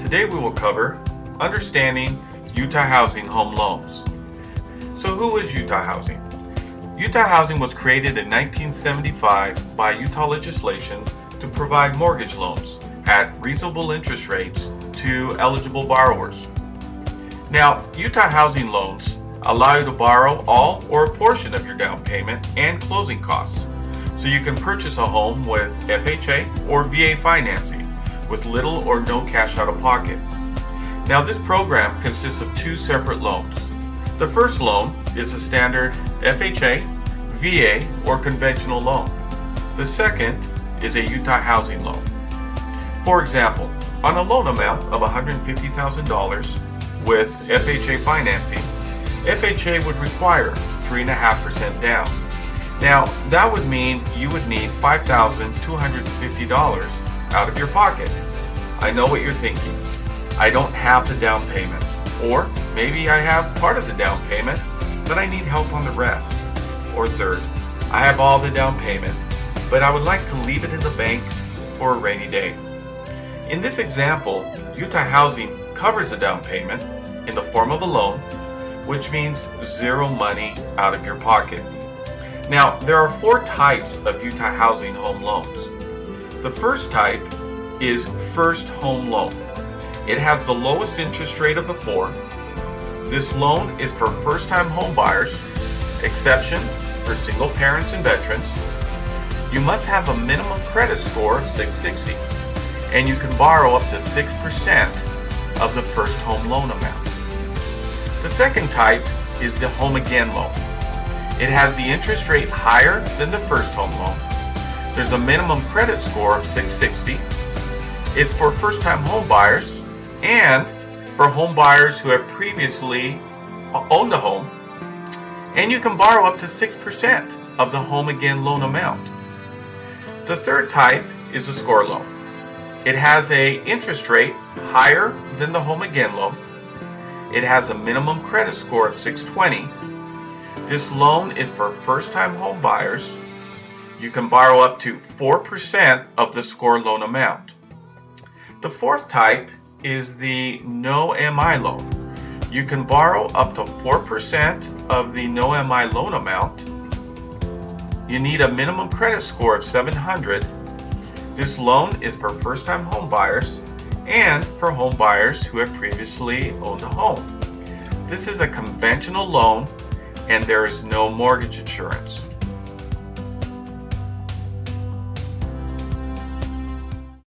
Today we will cover understanding Utah Housing Home Loans. So who is Utah Housing? Utah Housing was created in 1975 by Utah legislation to provide mortgage loans at reasonable interest rates to eligible borrowers. Now, Utah Housing loans allow you to borrow all or a portion of your down payment and closing costs, so you can purchase a home with FHA or VA financing with little or no cash out of pocket. Now, this program consists of two separate loans. The first loan is a standard FHA, VA, or conventional loan. The second is a Utah Housing loan. For example, on a loan amount of $150,000 with FHA financing, FHA would require 3.5% down. Now, that would mean you would need $5,250 out of your pocket. I know what you're thinking. I don't have the down payment. Or maybe I have part of the down payment, but I need help on the rest. Or third, I have all the down payment, but I would like to leave it in the bank for a rainy day. In this example, Utah Housing covers the down payment in the form of a loan, which means zero money out of your pocket. Now, there are four types of Utah Housing home loans. The first type is first home loan. It has the lowest interest rate of the four. This loan is for first-time home buyers, exception for single parents and veterans. You must have a minimum credit score of 660, and you can borrow up to 6% of the first home loan amount. The second type is the home again loan. It has the interest rate higher than the first home loan. There's a minimum credit score of 660. It's for first-time home buyers and for home buyers who have previously owned a home, and you can borrow up to 6% of the home again loan amount. The third type is a score loan. It has an interest rate higher than the home again loan. It has a minimum credit score of 620. This loan is for first-time home buyers. You can borrow up to 4% of the score loan amount. The fourth type is the no MI loan. You can borrow up to 4% of the no MI loan amount. You need a minimum credit score of 700. This loan is for first-time home buyers and for home buyers who have previously owned a home. This is a conventional loan and there is no mortgage insurance.